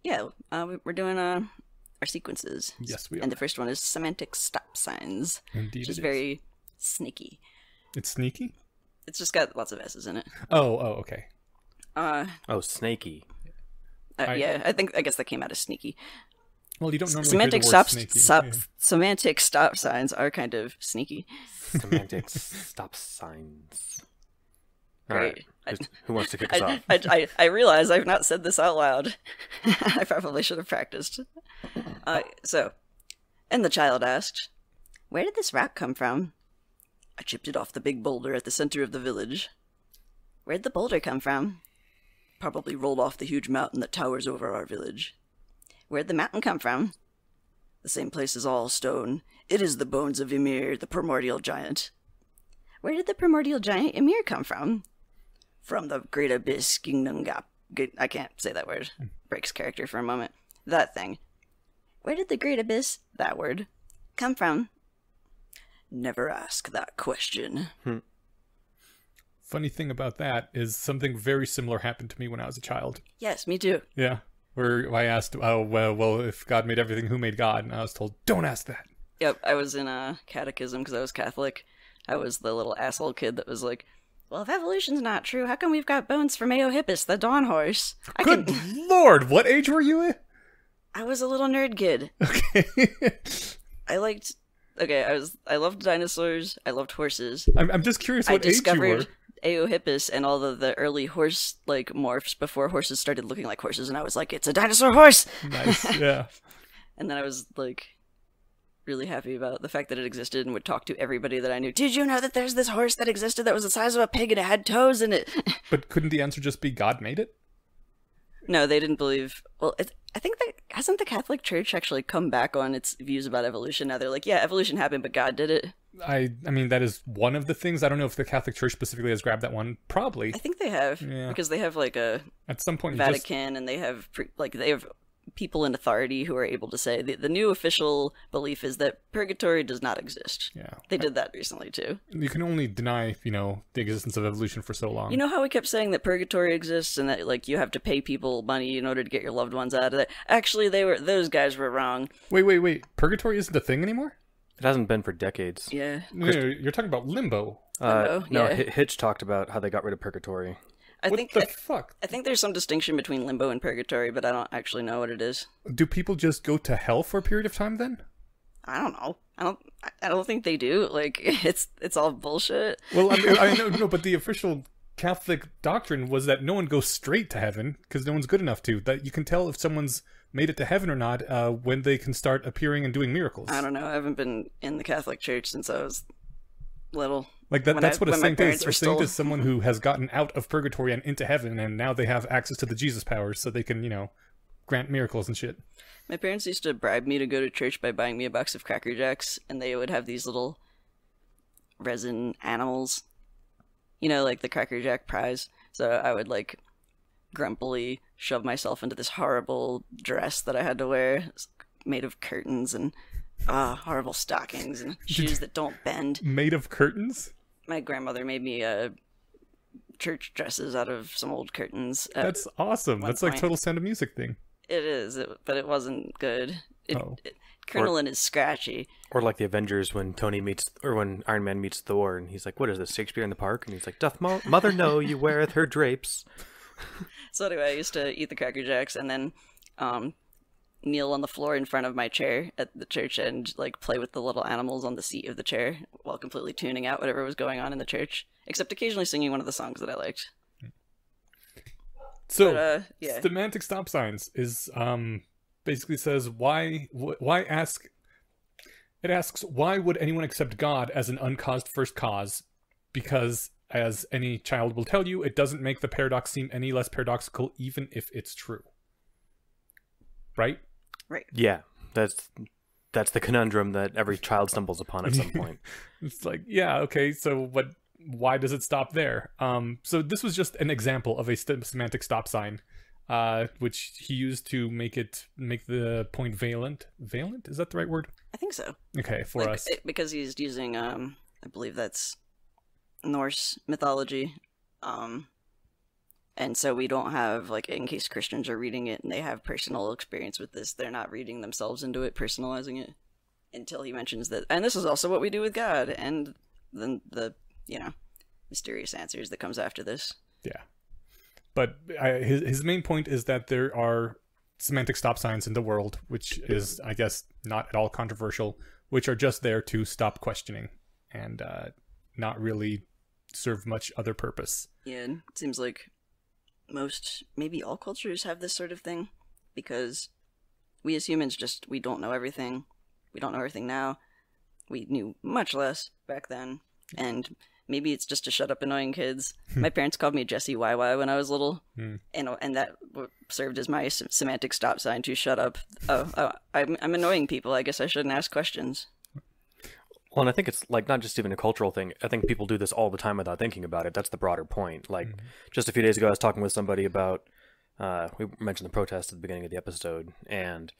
Yeah, we're doing our sequences. Yes, we are. And the first one is Semantic Stopsigns, Indeed, which is it is. very sneaky. It's sneaky? It's just got lots of S's in it. Oh, okay. Oh, snaky. Yeah, I guess that came out of sneaky. Well, you don't normally Semantic hear the word sneaky. Yeah. Semantic stop signs are kind of sneaky. Semantic stop signs. All Great. right. Who wants to kick us off? I realize I've not said this out loud. I probably should have practiced. And the child asked, "Where did this rock come from?" "I chipped it off the big boulder at the center of the village." "Where'd the boulder come from?" "Probably rolled off the huge mountain that towers over our village." "Where'd the mountain come from?" "The same place as all stone. It is the bones of Ymir, the primordial giant." "Where did the primordial giant Ymir come from?" "From the great abyss, Gingnungap." I can't say that word. Breaks character for a moment. That thing. "Where did the great abyss," that word, "come from?" "Never ask that question." Funny thing about that is something very similar happened to me when I was a child. Yes, me too. Yeah. Where I asked, oh, well, if God made everything, who made God? And I was told, don't ask that. Yep, I was in a catechism because I was Catholic. I was the little asshole kid that was like, "Well, if evolution's not true, how come we've got bones from Eohippus, the dawn horse?" Good Lord, what age were you in? I was a little nerd kid. Okay. I loved dinosaurs. I loved horses. I'm just curious what age you were. I discovered Eohippus and all of the early horse morphs before horses started looking like horses, and I was like, "It's a dinosaur horse!" Nice, yeah. And then I was really happy about the fact that it existed and would talk to everybody that I knew. "Did you know that there's this horse that existed that was the size of a pig and it had toes in it?" But couldn't the answer just be God made it? No, they didn't believe. Well, I think that hasn't the Catholic Church actually come back on its views about evolution. Now they're like, yeah, evolution happened, but God did it. I mean, that is one of the things. I don't know if the Catholic Church specifically has grabbed that one. Probably. I think they have, because they have at some point Vatican, and they have they have people in authority who are able to say the new official belief is that purgatory does not exist. Yeah, they did that recently too. You can only deny, the existence of evolution for so long. You know how we kept saying that purgatory exists and that you have to pay people money in order to get your loved ones out of there? Actually, those guys were wrong. Wait. Purgatory isn't a thing anymore? It hasn't been for decades. Yeah. No, you're talking about limbo. Limbo, no, yeah. Hitch talked about how they got rid of purgatory. What the fuck? I think there's some distinction between limbo and purgatory, but I don't actually know what it is. Do people just go to hell for a period of time then? I don't know. I don't think they do. It's all bullshit. Well, I know, but the official Catholic doctrine was that no one goes straight to heaven because no one's good enough to. That you can tell if someone's made it to heaven or not when they can start appearing and doing miracles. I don't know. I haven't been in the Catholic Church since I was little. That's what a saint is. A saint is someone who has gotten out of purgatory and into heaven, and now they have access to the Jesus powers, so they can, grant miracles and shit. My parents used to bribe me to go to church by buying me a box of Cracker Jacks, and they would have these little resin animals, like the Cracker Jack prize. So I would grumpily shove myself into this horrible dress that I had to wear, made of curtains and horrible stockings and shoes that don't bend. Made of curtains? My grandmother made me church dresses out of some old curtains. That's awesome. That's like total Sound of Music thing. It is, but it wasn't good. Crinoline is scratchy. Or like the Avengers when when Iron Man meets Thor, and he's like, "What is this, Shakespeare in the Park?" And he's like, "Doth mother know you weareth her drapes?" So anyway, I used to eat the Cracker Jacks and then kneel on the floor in front of my chair at the church and play with the little animals on the seat of the chair while completely tuning out whatever was going on in the church, except occasionally singing one of the songs that I liked. So, Semantic Stopsigns is basically says why ask. It asks, why would anyone accept God as an uncaused first cause? Because, as any child will tell you, it doesn't make the paradox seem any less paradoxical, even if it's true. Right? Right. Yeah, that's the conundrum that every child stumbles upon at some point. It's okay, so why does it stop there? So this was just an example of a semantic stop sign, which he used to make the point valent. Valent? Is that the right word? I think so. Okay, for us. Because he's using, I believe that's Norse mythology. And so we don't have, like, in case Christians are reading it and they have personal experience with this, they're not reading themselves into it, personalizing it, until he mentions that, and this is also what we do with God, and then the, mysterious answers that comes after this. Yeah. But his main point is that there are semantic stop signs in the world, which is, I guess, not at all controversial, which are just there to stop questioning and not really serve much other purpose. Yeah, it seems like most, maybe all cultures have this sort of thing, because we as humans we don't know everything. We don't know everything now. We knew much less back then, and maybe it's just to shut up annoying kids. My parents called me Jessie YY when I was little, and that served as my semantic stop sign to shut up. I'm annoying people. I guess I shouldn't ask questions. Well, and I think it's like not just even a cultural thing. I think people do this all the time without thinking about it. That's the broader point. Like just a few days ago, I was talking with somebody about, we mentioned the protest at the beginning of the episode, and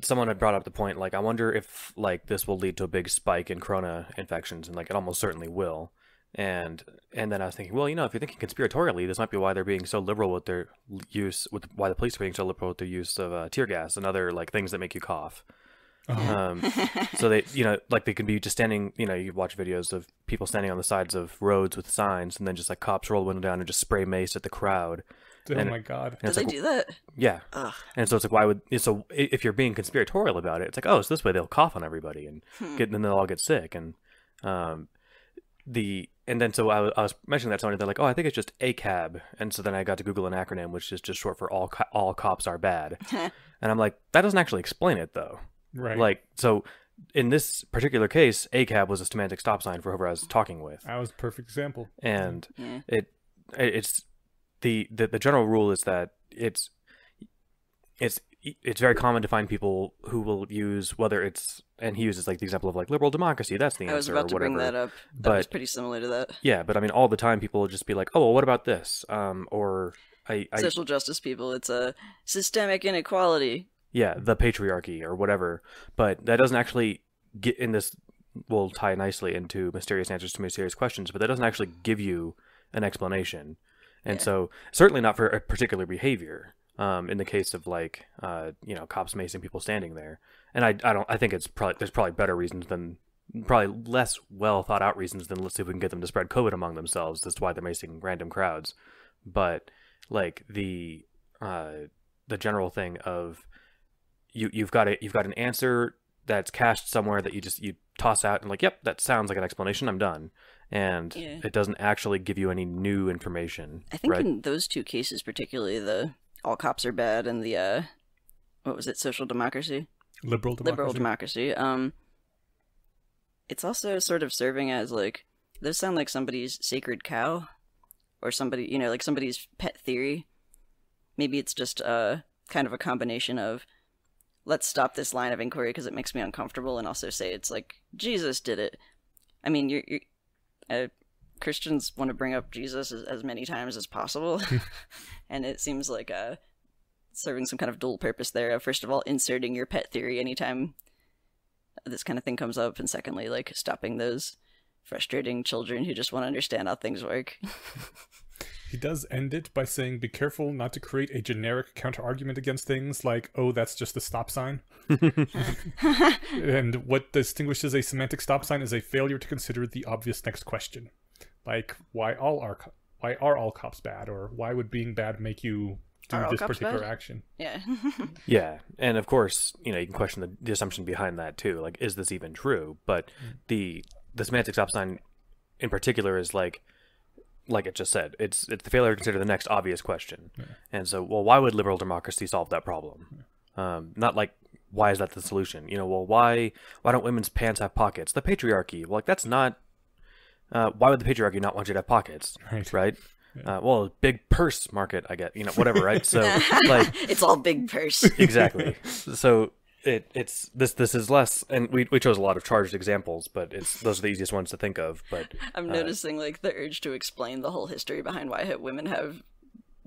someone had brought up the point, like, I wonder if, like, this will lead to a big spike in corona infections, and, like, it almost certainly will. And then I was thinking, well, if you're thinking conspiratorially, this might be why they're being so liberal with their use, why the police are being so liberal with their use of tear gas and other, like, things that make you cough. So they, like, they could be just standing, you watch videos of people standing on the sides of roads with signs, and then just, like, cops roll the window down and just spray mace at the crowd. Oh my god. Do they do that? Yeah. Ugh. And so it's like, so if you're being conspiratorial about it, it's like, oh, so this way they'll cough on everybody and then they'll all get sick. And then so I was mentioning that to somebody, they're like, oh, I think it's just ACAB. And so then I got to Google an acronym, which is just short for all cops are bad. And I'm like, that doesn't actually explain it though. Right. Like, so in this particular case, ACAB was a semantic stop sign for whoever I was talking with. That was a perfect example. And it's the general rule is that it's very common to find people who will use, whether it's, and he uses like the example of like liberal democracy, that's the answer. I was about to bring that up. That was pretty similar to that. Yeah, but I mean, all the time people will just be like, oh, well, what about this? Or social justice people, it's a systemic inequality. Yeah, the patriarchy or whatever. But that doesn't actually get in this, will tie nicely into mysterious answers to mysterious questions, but that doesn't actually give you an explanation. And so certainly not for a particular behavior. In the case of like, cops macing people standing there. And I think there's probably better reasons than, probably less well thought out reasons than, let's see if we can get them to spread COVID among themselves. That's why they're macing random crowds. But like the general thing of you've got an answer that's cached somewhere that you toss out and like, yep, that sounds like an explanation, I'm done. And it doesn't actually give you any new information. I think in those two cases, particularly the all cops are bad and the what was it, social democracy? Liberal democracy. It's also sort of serving as like, those sound like somebody's sacred cow, or somebody, like somebody's pet theory. Maybe it's just kind of a combination of, let's stop this line of inquiry because it makes me uncomfortable, and also say it's like Jesus did it. I mean, you're Christians want to bring up Jesus as many times as possible, and it seems like serving some kind of dual purpose there. First of all, inserting your pet theory anytime this kind of thing comes up, and secondly, like stopping those frustrating children who just want to understand how things work. He does end it by saying, be careful not to create a generic counter-argument against things like, oh, that's just a stop sign. And what distinguishes a semantic stop sign is a failure to consider the obvious next question. Like, why are all cops bad? Or why would being bad make you do this particular action? Yeah. Yeah. And of course, you can question the assumption behind that too. Like, is this even true? But the semantic stop sign in particular is like it just said, it's the failure to consider the next obvious question. Yeah. And so, well, why would liberal democracy solve that problem? Not like, why is that the solution? Well, why don't women's pants have pockets? The patriarchy. Well, like, that's not, why would the patriarchy not want you to have pockets? Right? Yeah. Well, big purse market, I get, whatever, right? So, like, it's all big purse. Exactly. So it's this is less, and we chose a lot of charged examples, but those are the easiest ones to think of. But I'm noticing like the urge to explain the whole history behind why women have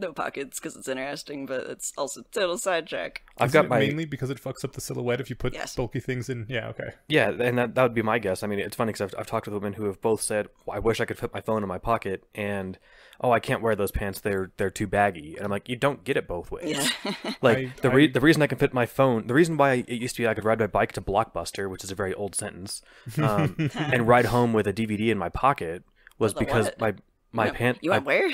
no pockets because it's interesting, but it's also total sidetrack. I've got my mainly because it fucks up the silhouette if you put Yes. bulky things in. Yeah, okay. Yeah, and that would be my guess. I mean, it's funny because I've talked with women who have both said, well, I wish I could fit my phone in my pocket, and, oh, I can't wear those pants, they're too baggy. And I'm like, you don't get it both ways. Yeah. Like, the reason I can fit my phone, the reason why it used to be I could ride my bike to Blockbuster, which is a very old sentence, and ride home with a DVD in my pocket was because what? my pants... You went where?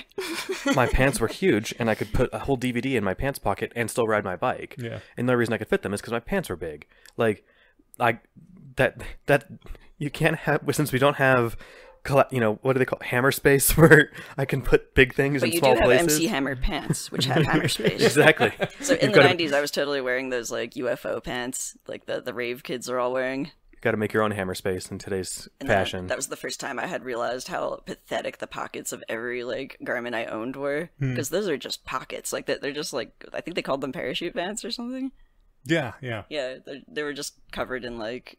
My pants were huge, and I could put a whole DVD in my pants pocket and still ride my bike. Yeah. And the reason I could fit them is because my pants were big. Like, that you can't have, since we don't have, what do they call it? Hammer space, where I can put big things But in you small do have places. MC Hammer pants, which have hammer space. Exactly. So in You've the gotta- 90s, I was totally wearing those like UFO pants, like the rave kids are all wearing. Got to make your own hammer space in today's And fashion. that was the first time I had realized how pathetic the pockets of every like garment I owned were, because those are just pockets. Like they're just like, I think they called them parachute pants or something. Yeah. Yeah, they were just covered in like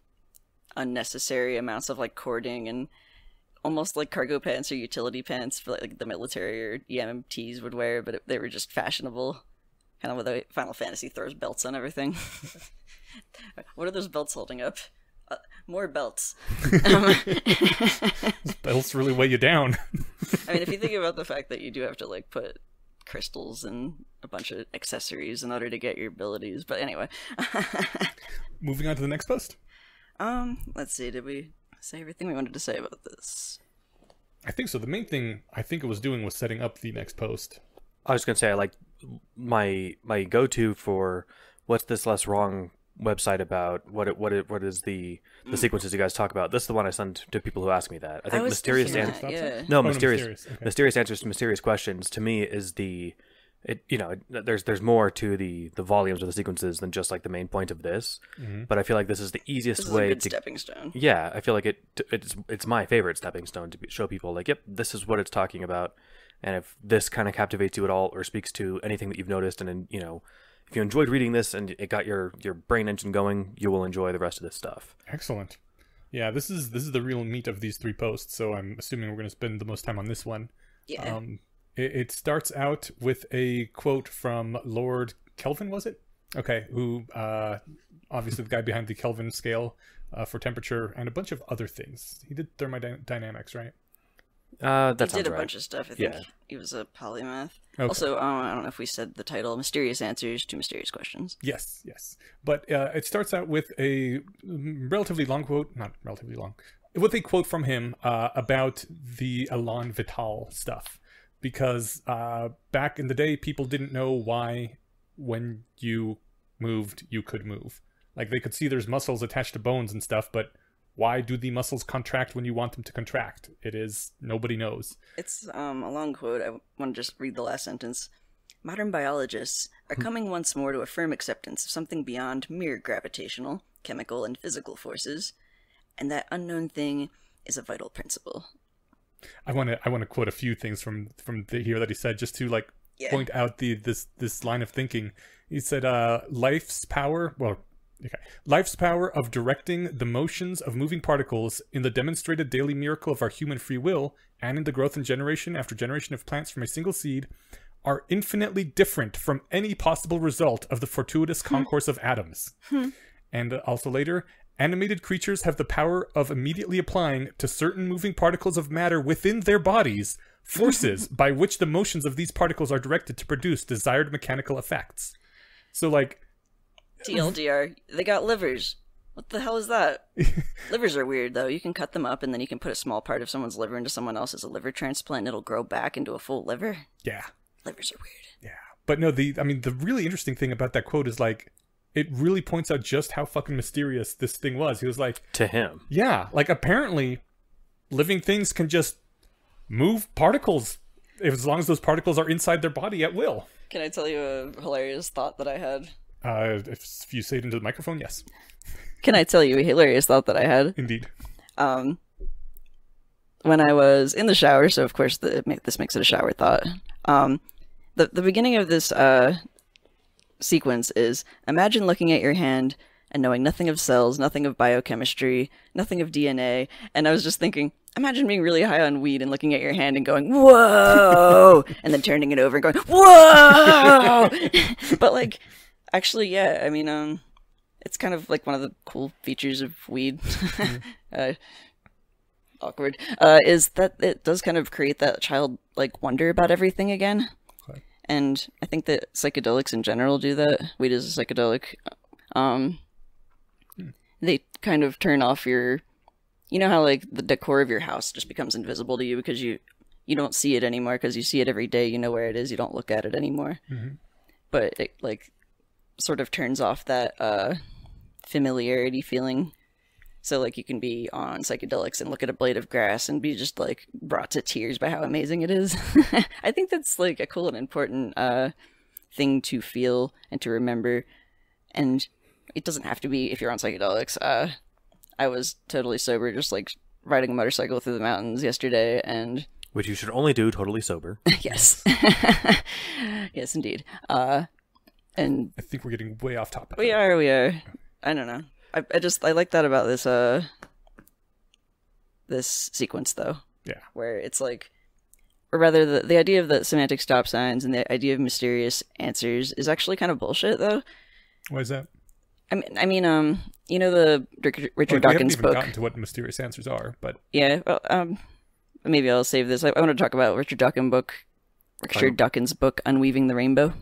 unnecessary amounts of like cording and almost like cargo pants or utility pants for like the military or EMTs would wear, but they were just fashionable, kind of with the way Final Fantasy throws belts on everything. What are those belts holding up? More belts. Belts really weigh you down. I mean, if you think about the fact that you do have to like put crystals and a bunch of accessories in order to get your abilities, but anyway. Moving on to the next post. Let's see, did we say everything we wanted to say about this? I think so. The main thing I think it was doing was setting up the next post. I was going to say, I like my go-to for what's this LessWrong website about, what is the sequences you guys talk about. This is the one I send to people who ask me that. I think was mysterious thinking answers. that, yeah. No, Oh, no, mysterious okay. mysterious answers to mysterious questions to me is there's more to the volumes of the sequences than just like the main point of this. But I feel like this is the easiest This is a way good to stepping stone. Yeah, I feel like it's my favorite stepping stone to show people like, yep, this is what it's talking about. And if this kind of captivates you at all or speaks to anything that you've noticed, and if you enjoyed reading this and it got your brain engine going, you will enjoy the rest of this stuff. Excellent. Yeah, this is the real meat of these three posts, so I'm assuming we're going to spend the most time on this one. Yeah. It starts out with a quote from Lord Kelvin, was it? Okay, who obviously the guy behind the Kelvin scale for temperature and a bunch of other things. He did thermodynamics, right? That He sounds did a right. bunch of stuff. I think Yeah. he was a polymath. Okay. Also, I don't know if we said the title, Mysterious Answers to Mysterious Questions. Yes. But it starts out with a relatively long quote, not relatively long, with a quote from him about the Elan Vital stuff. Because back in the day, people didn't know why when you moved, you could move. Like, they could see there's muscles attached to bones and stuff, but why do the muscles contract when you want them to contract? Nobody knows. It's a long quote. I want to just read the last sentence. Modern biologists are coming once more to a firm acceptance of something beyond mere gravitational, chemical, and physical forces, and that unknown thing is a vital principle. I want to quote a few things from here that he said, just to point out this line of thinking. He said, life's power of directing the motions of moving particles in the demonstrated daily miracle of our human free will, and in the growth and generation after generation of plants from a single seed, are infinitely different from any possible result of the fortuitous concourse of atoms. And also later, animated creatures have the power of immediately applying to certain moving particles of matter within their bodies forces by which the motions of these particles are directed to produce desired mechanical effects. So, TLDR, they got livers. What the hell is that? Livers are weird, though. You can cut them up, and then you can put a small part of someone's liver into someone else's liver transplant, and it'll grow back into a full liver. yeah. Livers are weird. Yeah. But no, the really interesting thing about that quote is, it really points out just how fucking mysterious this thing was. He was like, To him. yeah, apparently living things can just move particles as long as those particles are inside their body at will. Can I tell you a hilarious thought that I had? If you say it into the microphone, yes. Can I tell you a hilarious thought that I had? Indeed. When I was in the shower, so of course this makes it a shower thought. The beginning of this sequence is, imagine looking at your hand and knowing nothing of cells, nothing of biochemistry, nothing of DNA, and I was just thinking, imagine being really high on weed and looking at your hand and going, whoa, and then turning it over and going, whoa. But like, actually, yeah, I mean, it's kind of like one of the cool features of weed. Awkward. Is that it does kind of create that childlike wonder about everything again. Okay. And I think that psychedelics in general do that. Weed is a psychedelic. They kind of turn off your, you know how like the decor of your house just becomes invisible to you because you don't see it anymore because you see it every day. You know where it is. You don't look at it anymore. Mm-hmm. But it like sort of turns off that familiarity feeling. So like you can be on psychedelics and look at a blade of grass and be just like brought to tears by how amazing it is. I think that's like a cool and important thing to feel and to remember. And it doesn't have to be if you're on psychedelics. I was totally sober, just like riding a motorcycle through the mountains yesterday, and which you should only do totally sober. Yes, yes, indeed. And I think we're getting way off topic. We are. I don't know. I like that about this sequence though. Yeah. Where it's like, or rather, the idea of the semantic stop signs and the idea of mysterious answers is actually kind of bullshit though. Why is that? I mean, you know the Richard Dawkins book. We haven't even gotten to what mysterious answers are, but yeah. Well, maybe I'll save this. I want to talk about Richard Dawkins' book, Unweaving the Rainbow.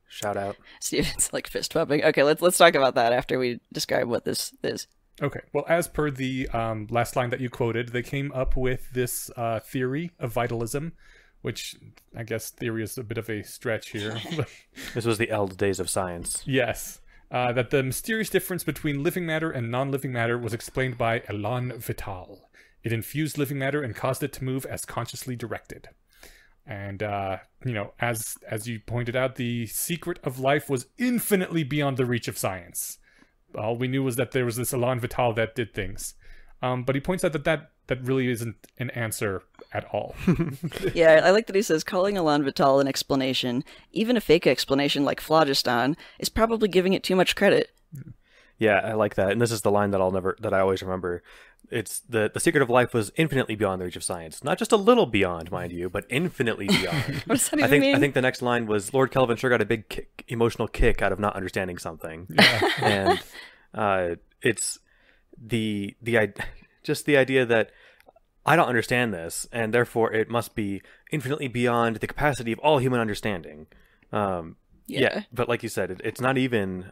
Shout out. Steven's like fist pumping. Okay, let's talk about that after we describe what this is. Okay. Well, as per the last line that you quoted, they came up with this theory of vitalism, which I guess theory is a bit of a stretch here. This was the old days of science. Yes. That the mysterious difference between living matter and non-living matter was explained by élan vital. It infused living matter and caused it to move as consciously directed. And, as you pointed out, the secret of life was infinitely beyond the reach of science. All we knew was that there was this élan vital that did things. But he points out that really isn't an answer at all. Yeah, I like that he says calling élan vital an explanation, even a fake explanation like phlogiston, is probably giving it too much credit. Yeah, I like that. And this is the line that I always remember. It's the secret of life was infinitely beyond the reach of science. Not just a little beyond, mind you, but infinitely beyond. What does that even mean? I think the next line was Lord Kelvin sure got a big emotional kick out of not understanding something. Yeah. And it's the idea that I don't understand this, and therefore it must be infinitely beyond the capacity of all human understanding. Yeah, but like you said, it's not even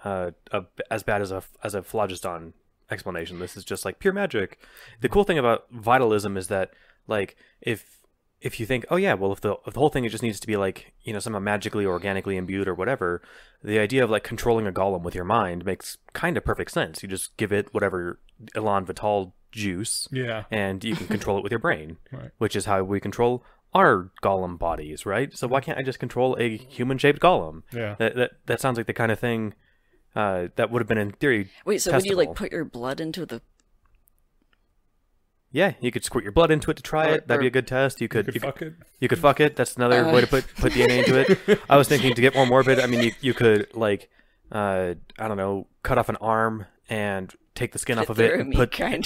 as bad as a phlogiston explanation. This is just like pure magic. The cool thing about vitalism is that, like, if you think, oh yeah, well if the whole thing it just needs to be like, somehow magically or organically imbued or whatever, the idea of like controlling a golem with your mind makes kind of perfect sense. You just give it whatever élan vital juice, and you can control it with your brain, right. Which is how we control our golem bodies, right? So why can't I just control a human-shaped golem? Yeah, that sounds like the kind of thing that would have been in theory. Wait, so testable. would you like put your blood into the? Yeah, you could squirt your blood into it to try it. That'd be a good test. You could fuck it. You could fuck it. That's another way to put DNA into it. I was thinking to get more morbid. I mean, you could like, I don't know, cut off an arm and take the skin off of it and put I'm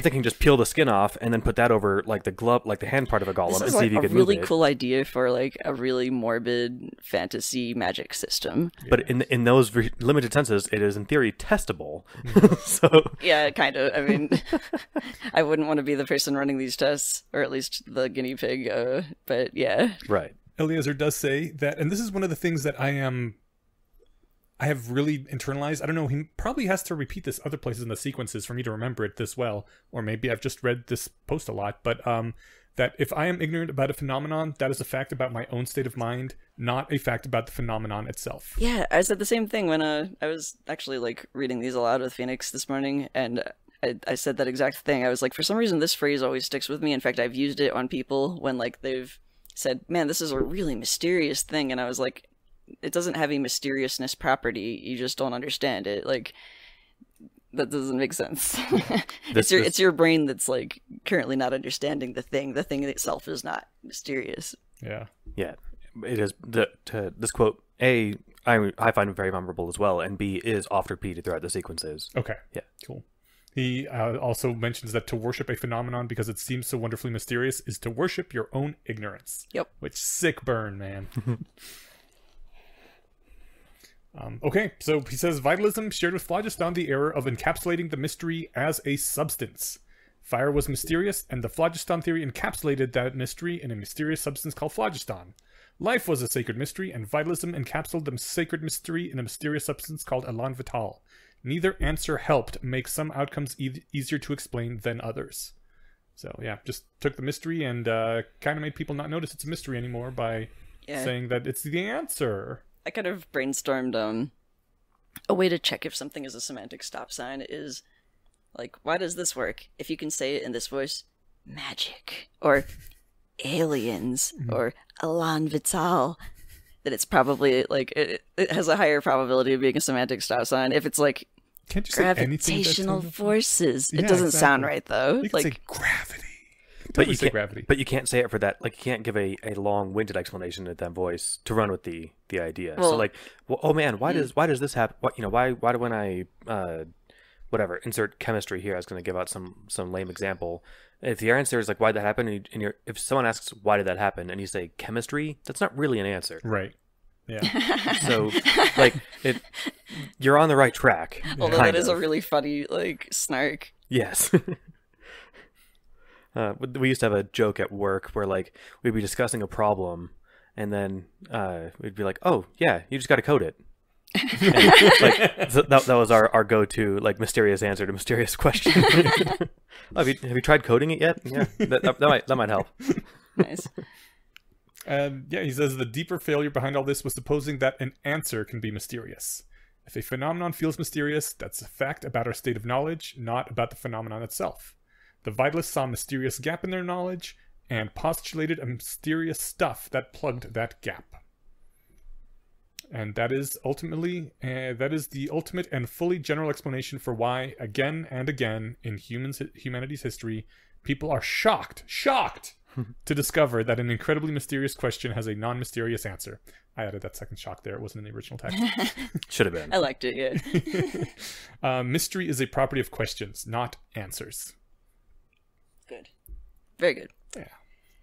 thinking just peel the skin off and then put that over like the glove, like the hand part of a golem, and see if you could move it. Really cool idea for like a really morbid fantasy magic system. But in those limited senses, it is in theory testable. So yeah, kind of. I mean, I wouldn't want to be the person running these tests, or at least the guinea pig. But yeah, right. Eliezer does say that, and this is one of the things that I have really internalized. I don't know, he probably has to repeat this other places in the sequences for me to remember it this well, or maybe I've just read this post a lot, but that if I am ignorant about a phenomenon, that is a fact about my own state of mind, not a fact about the phenomenon itself. Yeah, I said the same thing when I was actually like reading these aloud with Phoenix this morning, and I said that exact thing. I was like, for some reason this phrase always sticks with me. In fact, I've used it on people when like they've said, man, this is a really mysterious thing, and I was like, it doesn't have a mysteriousness property. You just don't understand it. Like, that doesn't make sense. It's your brain that's like currently not understanding the thing. The thing itself is not mysterious. Yeah. Yeah. It is this quote. A, I find it very memorable as well, and B, is oft repeated throughout the sequences. Okay. Yeah. Cool. He also mentions that to worship a phenomenon because it seems so wonderfully mysterious is to worship your own ignorance. Yep. Which, sick burn, man. Okay, so he says, vitalism shared with phlogiston the error of encapsulating the mystery as a substance. Fire was mysterious, and the phlogiston theory encapsulated that mystery in a mysterious substance called phlogiston. Life was a sacred mystery, and vitalism encapsulated the sacred mystery in a mysterious substance called elan vital. Neither answer helped make some outcomes easier to explain than others. So, yeah, just took the mystery and kind of made people not notice it's a mystery anymore by saying that it's the answer. I kind of brainstormed a way to check if something is a semantic stop sign is, like, why does this work? If you can say it in this voice, magic, or aliens, or elan vital, then it's probably, like, it has a higher probability of being a semantic stop sign. If it's, like, Can't you say gravitational anything forces. Yeah, it doesn't sound exactly. right, though. You can Like, say gravity. But you say can't. gravity. But you can't say it for that. Like, you can't give a long-winded explanation in that voice to run with the idea. Well, so, like, well, oh man, why does this happen? What, why do when I whatever, insert chemistry here? I was going to give out some lame example. If the answer is like, why did that happen? And if someone asks, why did that happen? And you say chemistry, that's not really an answer. Right. Yeah. So, like, you're on the right track. although kind that is a of. really funny, like, snark. Yes. We used to have a joke at work where, like, we'd be discussing a problem, and then we'd be like, "Oh, yeah, you just got to code it." And, like, that was our go-to, like, mysterious answer to mysterious question. Have you tried coding it yet? Yeah, that might help. Nice. Yeah, he says the deeper failure behind all this was supposing that an answer can be mysterious. If a phenomenon feels mysterious, that's a fact about our state of knowledge, not about the phenomenon itself. The vitalists saw a mysterious gap in their knowledge and postulated a mysterious stuff that plugged that gap. And that is the ultimate and fully general explanation for why, again and again in humanity's history, people are shocked to discover that an incredibly mysterious question has a non-mysterious answer. I added that second shock there. It wasn't in the original text. Should have been. I liked it, yeah. Mystery is a property of questions, not answers. Good. Very good. Yeah.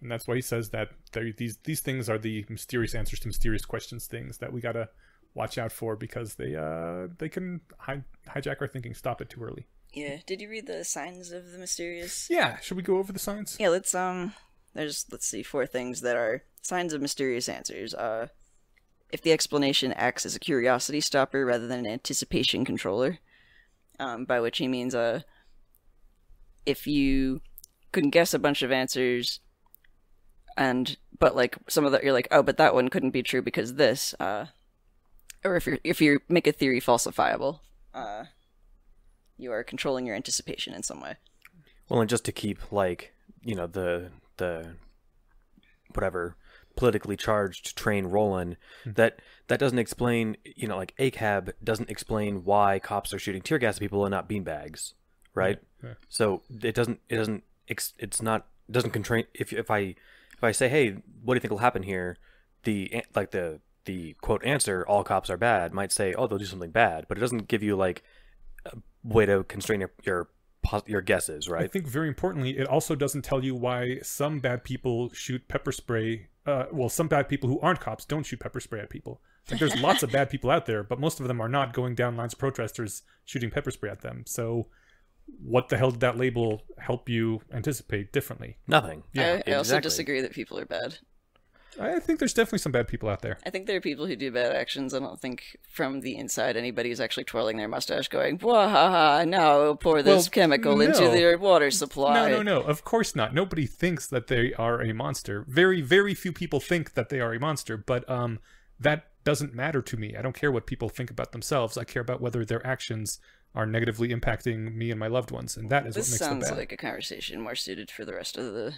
And that's why he says that these things are the mysterious answers to mysterious questions things that we gotta watch out for because they can hijack our thinking, stop it too early. Yeah. Did you read the signs of the mysterious? Yeah. Should we go over the signs? Yeah, let's see, 4 things that are signs of mysterious answers. If the explanation acts as a curiosity stopper rather than an anticipation controller, by which he means, if you couldn't guess a bunch of answers, but like some of that you're like, oh, but that one couldn't be true because this, or if you make a theory falsifiable, you are controlling your anticipation in some way. Well, and just to keep, like, the whatever politically charged train rolling, that doesn't explain, like, ACAB doesn't explain why cops are shooting tear gas at people and not beanbags, right? Yeah. So it doesn't constrain. If I say, hey, what do you think will happen here? The quote answer, all cops are bad, might say, oh, they'll do something bad, but it doesn't give you, like, a way to constrain your guesses, right? I think very importantly, it also doesn't tell you why some bad people shoot pepper spray. Some bad people who aren't cops don't shoot pepper spray at people. Like, there's lots of bad people out there, but most of them are not going down lines of protesters shooting pepper spray at them. So what the hell did that label help you anticipate differently? Nothing. Yeah, I also exactly. disagree that people are bad. I think there's definitely some bad people out there. I think there are people who do bad actions. I don't think from the inside anybody's actually twirling their mustache going, "Wahaha, now pour this chemical into their water supply." No. Of course not. Nobody thinks that they are a monster. Very, very few people think that they are a monster, but that doesn't matter to me. I don't care what people think about themselves. I care about whether their actions are negatively impacting me and my loved ones, and that is what This makes them bad. sounds like a conversation more suited for the rest of the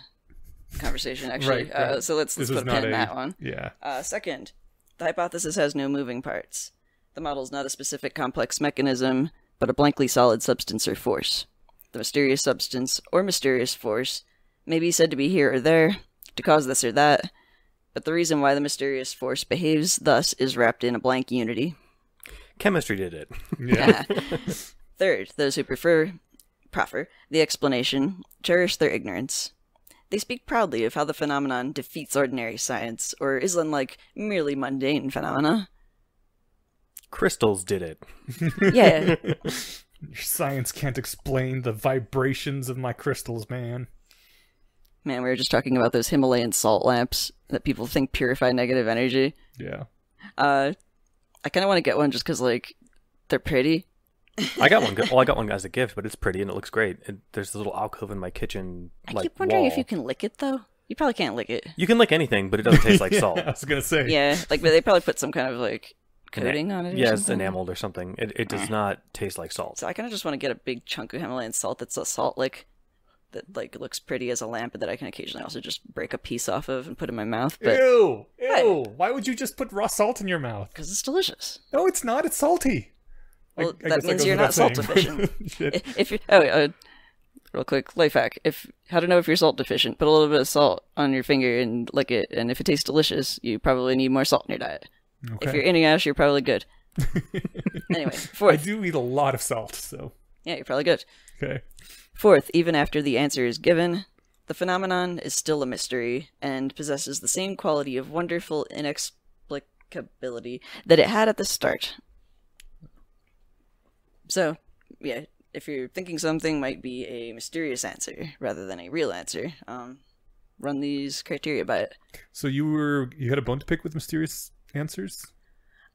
conversation, actually. Right. So let's put a pin in that one. Yeah. Second, the hypothesis has no moving parts. The model is not a specific complex mechanism, but a blankly solid substance or force. The mysterious substance or mysterious force may be said to be here or there, to cause this or that, but the reason why the mysterious force behaves thus is wrapped in a blank unity. Chemistry did it. Yeah. Third, those who prefer proffer the explanation, cherish their ignorance. They speak proudly of how the phenomenon defeats ordinary science, or is unlike merely mundane phenomena. Crystals did it. Yeah. Your science can't explain the vibrations of my crystals, man. Man, we were just talking about those Himalayan salt lamps that people think purify negative energy. Yeah. I kind of want to get one just because, like, they're pretty. I got one. Well, I got one as a gift, but it's pretty and it looks great. There's a little alcove in my kitchen. I keep wondering if you can lick it, though. You probably can't lick it. You can lick anything, but it doesn't taste like salt. I was gonna say. Yeah, like, but they probably put some kind of, like, coating on it or Yeah, something. it's enameled or something. It does not taste like salt. So I kind of just want to get a big chunk of Himalayan salt that's a salt lick that, like, looks pretty as a lamp, and that I can occasionally also just break a piece off of and put in my mouth. But Ew! Ew! Why would you just put raw salt in your mouth? because it's delicious. No, it's not. It's salty. Well, I that guess means goes you're without not salt saying. deficient. Shit. If you real quick life hack: how to know if you're salt deficient? Put a little bit of salt on your finger and lick it, and if it tastes delicious, you probably need more salt in your diet. Okay. If you're eating ash, you're probably good. Anyway, I fourth, do eat a lot of salt, so yeah, you're probably good. okay. Fourth, even after the answer is given, the phenomenon is still a mystery and possesses the same quality of wonderful inexplicability that it had at the start. So, yeah, if you're thinking something might be a mysterious answer rather than a real answer, run these criteria by it. So you had a bone to pick with mysterious answers?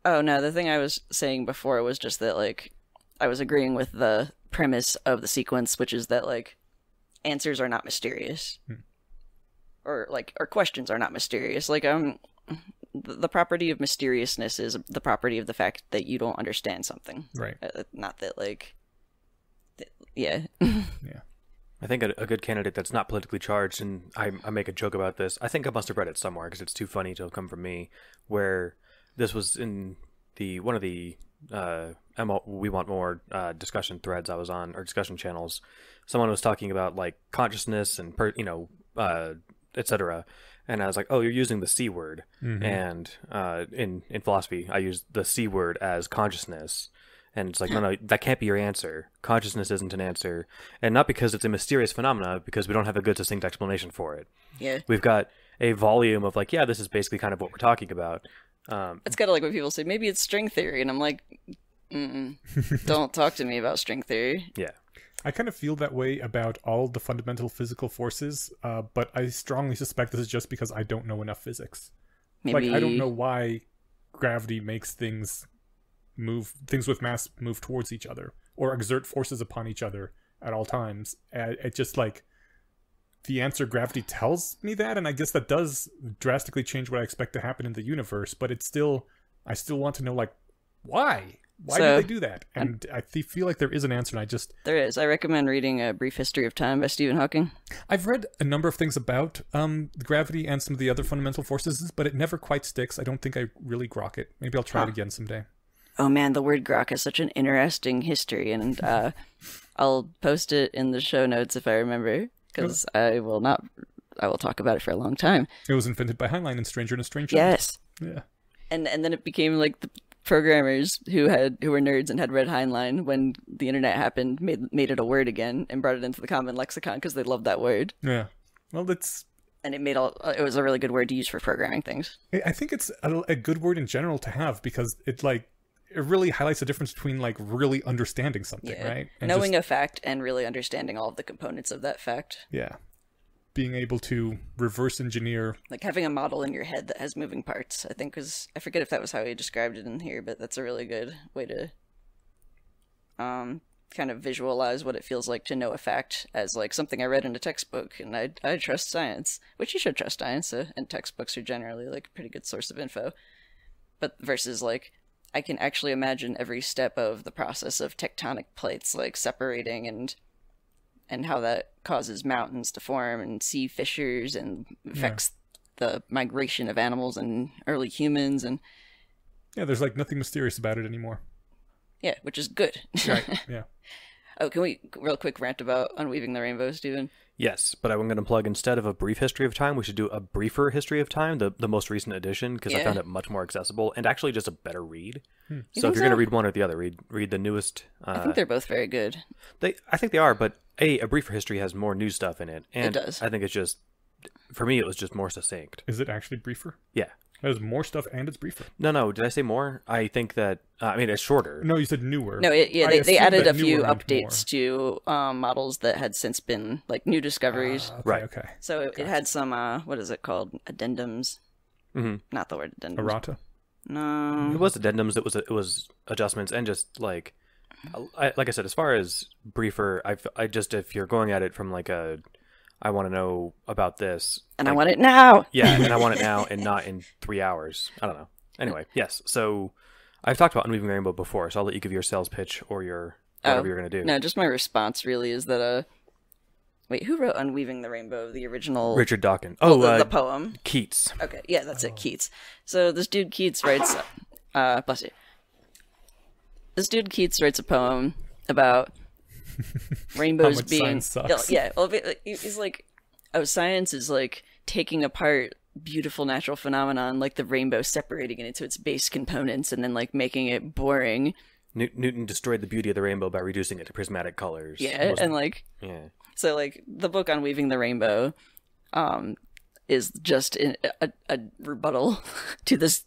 Oh, no, the thing I was saying before was just that, like, I was agreeing with the premise of the sequence, which is that, like, answers are not mysterious. Or questions are not mysterious. Like, the property of mysteriousness is the property of the fact that you don't understand something. Right. Not that, like, yeah. Yeah. I think a good candidate that's not politically charged, and I make a joke about this. I think I must have read it somewhere because it's too funny to have come from me. Where this was in one of the We Want More discussion threads I was on, or discussion channels. Someone was talking about like consciousness and etc. And I was like, oh, you're using the C word. Mm-hmm. And in philosophy, I use the C word as consciousness. And it's like, no, that can't be your answer. Consciousness isn't an answer. And not because it's a mysterious phenomena, because we don't have a good, succinct explanation for it. Yeah. We've got a volume of like, yeah, this is basically kind of what we're talking about. It's kind of like when people say, maybe it's string theory. And I'm like, don't talk to me about string theory. Yeah. I kind of feel that way about all the fundamental physical forces, but I strongly suspect this is just because I don't know enough physics. Maybe... Like, I don't know why gravity makes things with mass move towards each other, or exert forces upon each other at all times. It just, like, the answer gravity tells me that, and I guess that does drastically change what I expect to happen in the universe, but I still want to know, like, why? Why do they do that? And I feel like there is an answer, and I just... There is. I recommend reading A Brief History of Time by Stephen Hawking. I've read a number of things about gravity and some of the other fundamental forces, but it never quite sticks. I don't think I really grok it. Maybe I'll try it again someday. Oh man, the word grok has such an interesting history, and I'll post it in the show notes if I remember, because I will talk about it for a long time. It was invented by Heinlein in Stranger in a Strange Yes. Yeah. And then it became like the programmers who were nerds and had read Heinlein when the internet happened made it a word again and brought it into the common lexicon because they loved that word. Yeah. Well, that's... And it was a really good word to use for programming things. I think it's a good word in general to have because it really highlights the difference between like really understanding something, right? And knowing a fact and really understanding all of the components of that fact. Yeah. Being able to reverse engineer. Like having a model in your head that has moving parts, I think I forget if that was how he described it in here, but that's a really good way to kind of visualize what it feels like to know a fact as like something I read in a textbook, and I trust science, which you should trust science, and textbooks are generally like a pretty good source of info. But versus like, I can actually imagine every step of the process of tectonic plates like separating and how that causes mountains to form and sea fissures and affects the migration of animals and early humans. And yeah, there's like nothing mysterious about it anymore. Yeah, which is good. Right, yeah. Oh, can we real quick rant about Unweaving the Rainbow, Steven? Yes, but I'm going to plug, instead of a brief history of time, we should do a briefer history of time, the most recent edition, because I Yeah. found it much more accessible and actually just a better read. You So think if you're going so? to read one or the other, read the newest. I think they're both very good. I think they are, but a briefer history has more new stuff in it, and It does. I think it's just, for me, it was just more succinct. Is it actually briefer? Yeah. There's more stuff and it's briefer. No, did I say more? I think that, I mean, it's shorter. No, you said newer. No, I they assumed added that a few newer meant updates to models that had since been like new discoveries. Okay, Right. Okay. So it had some what is it called? Addendums. Mm-hmm. Not the word addendums. Errata. No. It was addendums, it was adjustments, and just like I said, as far as briefer, I just, if you're going at it from like I want to know about this, And like, I want it now. yeah, and I want it now and not in 3 hours. I don't know. Anyway, yes. So I've talked about Unweaving the Rainbow before, so I'll let you give your sales pitch or your whatever you're gonna do. No, just my response really is that wait, who wrote Unweaving the Rainbow? The original Richard Dawkins. well, Oh, the poem. Keats. Okay, yeah, that's it, Keats. So this dude Keats writes bless you. This dude Keats writes a poem about rainbows much being science sucks. yeah, well he's like, oh, science is like taking apart beautiful natural phenomenon like the rainbow, separating it into its base components and then like making it boring. Newton destroyed the beauty of the rainbow by reducing it to prismatic colors. Yeah, and like Yeah. so like the book on Weaving the Rainbow is just a rebuttal to this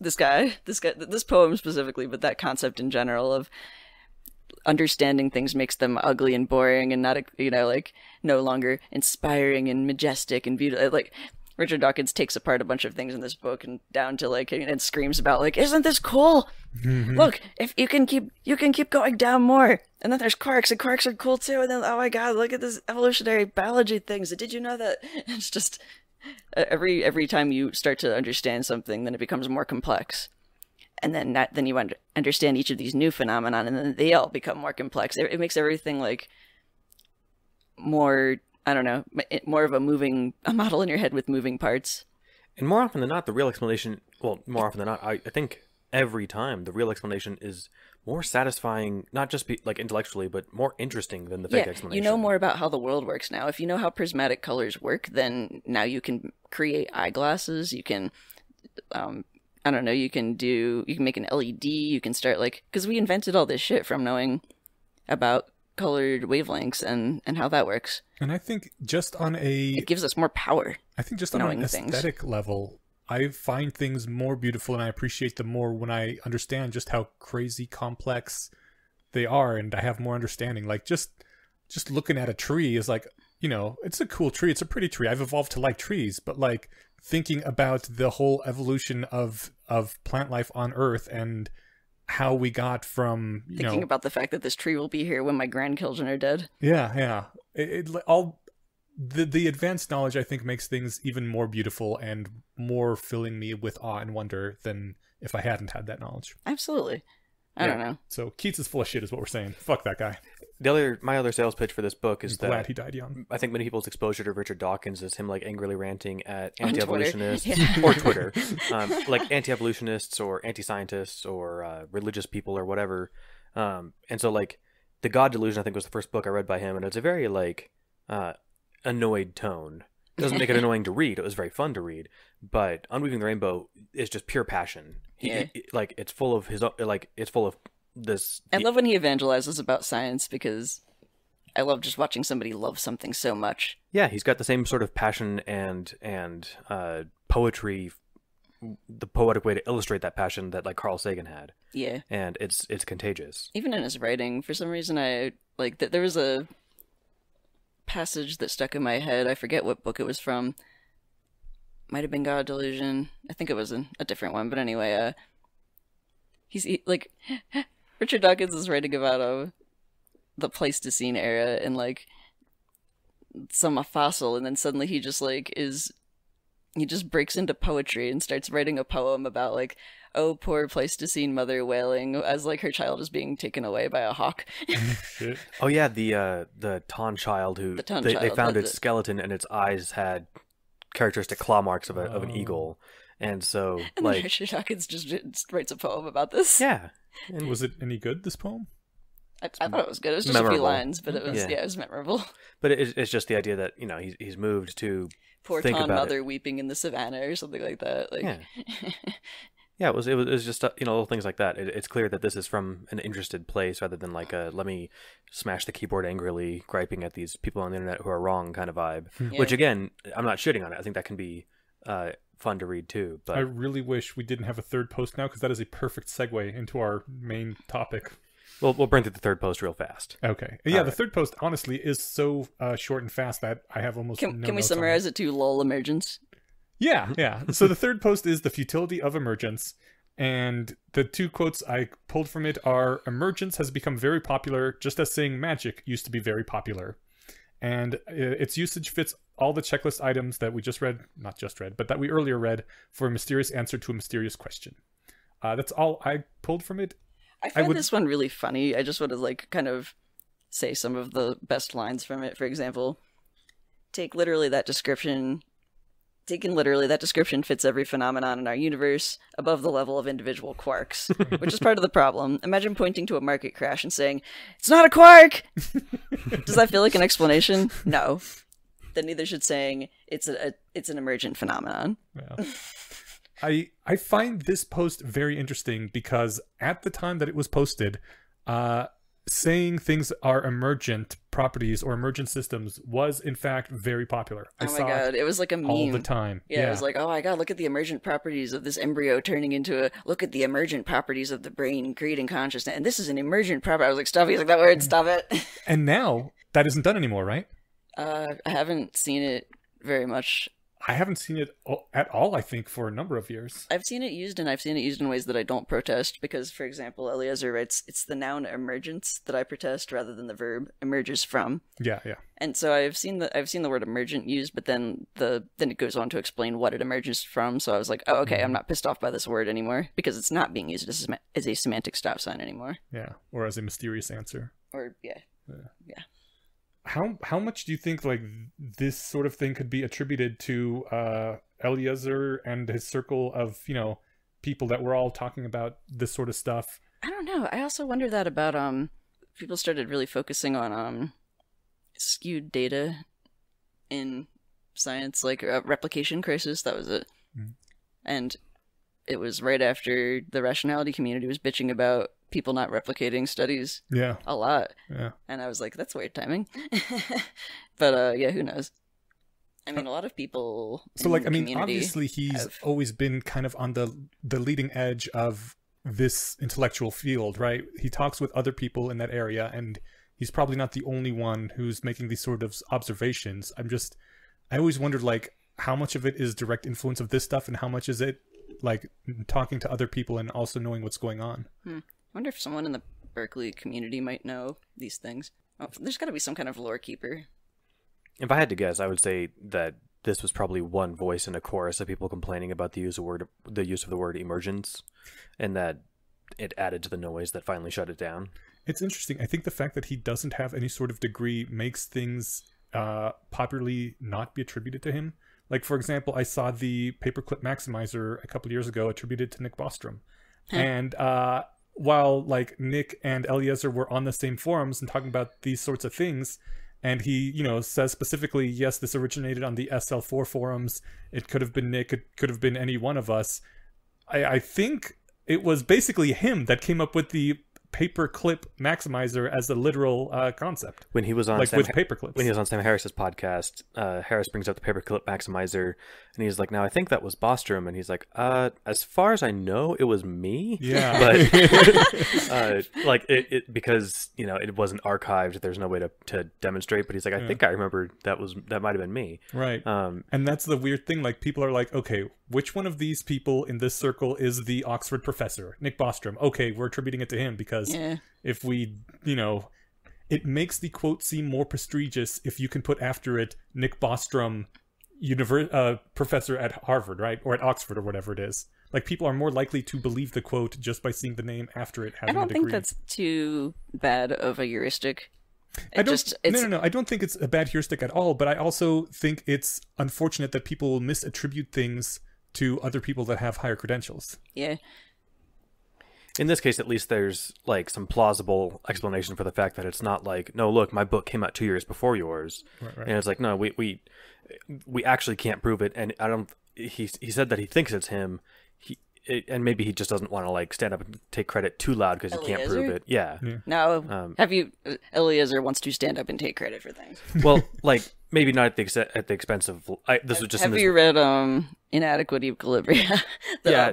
poem specifically, but that concept in general of understanding things makes them ugly and boring and not, like no longer inspiring and majestic and beautiful. Like Richard Dawkins takes apart a bunch of things in this book and down to like, and screams about like, isn't this cool? Look, if you can keep going down more. And then there's quarks, and quarks are cool too. And then, oh my god, look at this evolutionary biology things. Did you know that? It's just every time you start to understand something, then it becomes more complex. And then you understand each of these new phenomenon, and then they all become more complex. It makes everything like more, I don't know, more of a model in your head with moving parts. And more often than not, the real explanation, more often than not, I think every time the real explanation is more satisfying, not just like intellectually, but more interesting than the fake explanation. You know more about how the world works now. If you know how prismatic colors work, then now you can create eyeglasses. You can, I don't know, you can make an LED. You can start like, because we invented all this shit from knowing about colored wavelengths and how that works. And I think just on It gives us more power. I think just on an knowing things. aesthetic level, I find things more beautiful and I appreciate them more when I understand just how crazy complex they are, and I have more understanding. Like just looking at a tree is like, it's a cool tree, it's a pretty tree. I've evolved to like trees, but like thinking about the whole evolution of plant life on Earth and how we got from Thinking about the fact that this tree will be here when my grandchildren are dead. Yeah. The advanced knowledge, I think, makes things even more beautiful and more filling me with awe and wonder than if I hadn't had that knowledge. Absolutely. I don't know. So Keats is full of shit is what we're saying. Fuck that guy. My other sales pitch for this book is I'm glad that he died young. I think many people's exposure to Richard Dawkins is him like angrily ranting at On Twitter. anti-evolutionists Yeah. or Twitter, like anti-evolutionists or anti-scientists or religious people or whatever. And so like The God Delusion, I think, was the first book I read by him, and it's a very like annoyed tone. It doesn't make it annoying to read. It was very fun to read, but Unweaving the Rainbow is just pure passion. Like it's full of it's full of this. I love when he evangelizes about science because I love just watching somebody love something so much. Yeah, he's got the same sort of passion and poetry, the poetic way to illustrate that passion that like Carl Sagan had. Yeah, and it's contagious. Even in his writing, for some reason, I like that. There was a passage that stuck in my head. I forget what book it was from. Might have been God Delusion. I think it was a different one. But anyway, Richard Dawkins is writing about the Pleistocene era and like some fossil, and then suddenly he just breaks into poetry and starts writing a poem about like, oh, poor Pleistocene mother wailing as like her child is being taken away by a hawk. Shit. Oh yeah, the Ton child who they found its skeleton and its eyes had characteristic claw marks of an eagle, and so and like then Richard Dawkins just writes a poem about this. yeah. And was it any good, this poem? I thought it was good. It was just a few memorable. lines, but it was Yeah. it was memorable. But it's just the idea that he's moved to Poor think Ton about mother it. weeping in the savannah or something like that. Like, Yeah. Yeah, it was just little things like that. It's clear that this is from an interested place rather than like a let me smash the keyboard angrily, griping at these people on the internet who are wrong kind of vibe. Yeah. Which again, I'm not shitting on it. I think that can be fun to read too. But I really wish we didn't have a third post now, because that is a perfect segue into our main topic. we'll bring through the third post real fast. Okay. Yeah, All the right. third post, honestly, is so short and fast that I have almost can no we notes on summarize it to lol emergence? Yeah. So the third post is the futility of emergence. And the two quotes I pulled from it are, emergence has become very popular, just as saying magic used to be very popular. And its usage fits all the checklist items that we not just read, but that we earlier read for a mysterious answer to a mysterious question. That's all I pulled from it. I find would- this one really funny. I just want to like kind of say some of the best lines from it. For example, taken literally, that description fits every phenomenon in our universe above the level of individual quarks, which is part of the problem. Imagine pointing to a market crash and saying, "It's not a quark!" Does that feel like an explanation? No. Then neither should saying it's an emergent phenomenon. Yeah. I find this post very interesting because at the time that it was posted, saying things are emergent properties or emergent systems was in fact very popular. I Oh my saw god, it was like a meme. all the time. Yeah, it was like, oh my god, look at the emergent properties of this embryo turning into look at the emergent properties of the brain creating consciousness. And this is an emergent property. I was like, stop using that word, stop it. And now that isn't done anymore, right? I haven't seen it very much. I haven't seen it at all, I think, for a number of years. I've seen it used, and I've seen it used in ways that I don't protest, because, for example, Eliezer writes, it's the noun emergence that I protest rather than the verb emerges from. Yeah. And so I've seen the word emergent used, but then it goes on to explain what it emerges from. So I was like, oh, okay, I'm not pissed off by this word anymore, because it's not being used as a semantic stop sign anymore. Yeah, or as a mysterious answer. Or yeah. How much do you think like this sort of thing could be attributed to Eliezer and his circle of, people that were all talking about this sort of stuff? I don't know. I also wonder that about people started really focusing on skewed data in science, like replication crisis. That was it. And it was right after the rationality community was bitching about people not replicating studies Yeah. a lot. Yeah. And I was like, that's weird timing. But yeah, who knows? I mean, a lot of people So in like, the I mean, community obviously he's have- always been kind of on the leading edge of this intellectual field, right? He talks with other people in that area, and he's probably not the only one who's making these sort of observations. I always wondered like how much of it is direct influence of this stuff and how much is it like talking to other people and also knowing what's going on. I wonder if someone in the Berkeley community might know these things. Oh, there's got to be some kind of lore keeper. If I had to guess, I would say that this was probably one voice in a chorus of people complaining about the use of the word emergence, and that it added to the noise that finally shut it down. It's interesting. I think the fact that he doesn't have any sort of degree makes things popularly not be attributed to him. Like, for example, I saw the paperclip maximizer a couple of years ago attributed to Nick Bostrom. And while like Nick and Eliezer were on the same forums and talking about these sorts of things, and he, says specifically, yes, this originated on the SL4 forums. It could have been Nick. It could have been any one of us. I think it was basically him that came up with the paperclip maximizer as a literal concept. When he was on with paperclips. When he was on Sam Harris's podcast, Harris brings up the paperclip maximizer, and he's like, "Now I think that was Bostrom," and he's like, "As far as I know, it was me." Yeah. But like it because it wasn't archived. There's no way to demonstrate. But he's like, "I think I remember that might have been me." Right. And that's the weird thing. Like, people are like, okay, which one of these people in this circle is the Oxford professor? Nick Bostrom. Okay, we're attributing it to him because if we, it makes the quote seem more prestigious if you can put after it Nick Bostrom, professor at Harvard, right? Or at Oxford or whatever it is. Like, people are more likely to believe the quote just by seeing the name after it I having a don't degree. think that's too bad of a heuristic. No. I don't think it's a bad heuristic at all, but I also think it's unfortunate that people misattribute things to other people that have higher credentials. Yeah. in this case, at least there's like some plausible explanation for the fact that it's not like, no, look, my book came out 2 years before yours, Right. and it's like, no, we actually can't prove it, and I don't. He said that he thinks it's him. And maybe he just doesn't want to like stand up and take credit too loud because he can't prove it. Yeah. No, Eliezer wants to stand up and take credit for things. Well, like maybe not at the expense of. This was just. Have you read Inadequate Equilibria?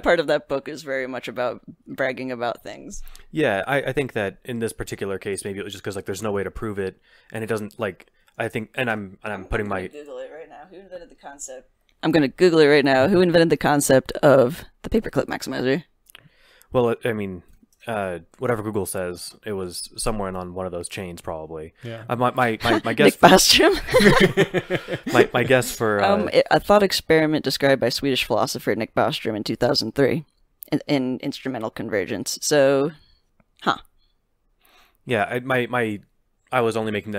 Part of that book is very much about bragging about things. Yeah, I think that in this particular case, maybe it was just because like there's no way to prove it, and it doesn't like. I think, and I'm putting my. Google it right now. Who invented the concept? I'm going to Google it right now. Who invented the concept of the paperclip maximizer? Well, I mean, whatever Google says, it was somewhere on one of those chains, probably. Yeah. My guess. Nick Bostrom. my guess for a thought experiment described by Swedish philosopher Nick Bostrom in 2003 in instrumental convergence. So, Yeah, I was only making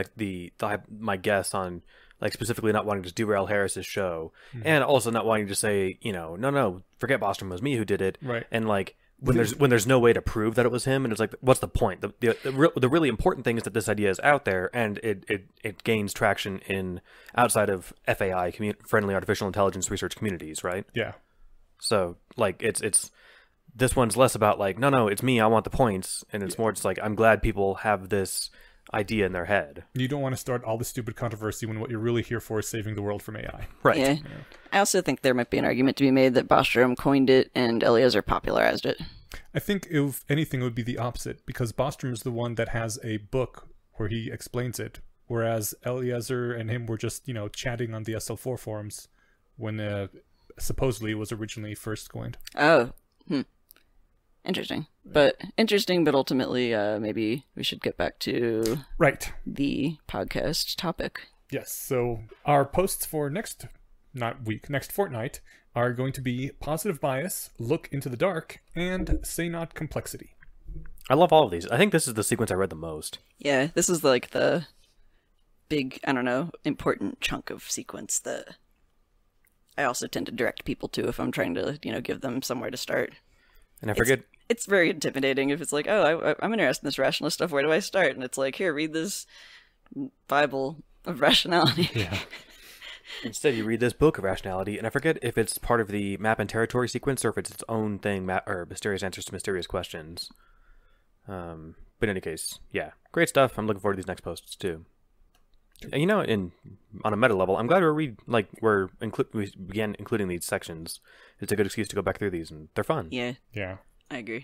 my guess on. Like specifically not wanting to derail Harris's show, and also not wanting to say, no, forget Bostrom, was me who did it, Right? And like when there's no way to prove that it was him, and it's like, what's the point? The really important thing is that this idea is out there, and it gains traction in outside of FAI friendly artificial intelligence research communities, right? Yeah. So like it's this one's less about like no, it's me, I want the points, and it's more just like I'm glad people have this idea in their head. You don't want to start all the stupid controversy when what you're really here for is saving the world from AI. Right. Yeah. I also think there might be an argument to be made that Bostrom coined it and Eliezer popularized it. I think if anything, it would be the opposite, because Bostrom is the one that has a book where he explains it, whereas Eliezer and him were just, chatting on the SL4 forums when supposedly it was originally first coined. Oh, Interesting, but ultimately, maybe we should get back to the podcast topic. Yes. So our posts for next fortnight are going to be positive bias, look into the dark, and say not complexity. I love all of these. I think this is the sequence I read the most. Yeah, this is like the big, important chunk of sequence that I also tend to direct people to if I'm trying to, give them somewhere to start. And I forget. It's very intimidating if it's like, oh, I'm interested in this rationalist stuff. Where do I start? And it's like, here, read this Bible of rationality. Yeah. Instead, you read this book of rationality, and I forget if it's part of the map and territory sequence or if it's its own thing, or mysterious answers to mysterious questions. But in any case, yeah, great stuff. I'm looking forward to these next posts too. And on a meta level, I'm glad we began including these sections. It's a good excuse to go back through these, and they're fun. Yeah. Yeah. I agree.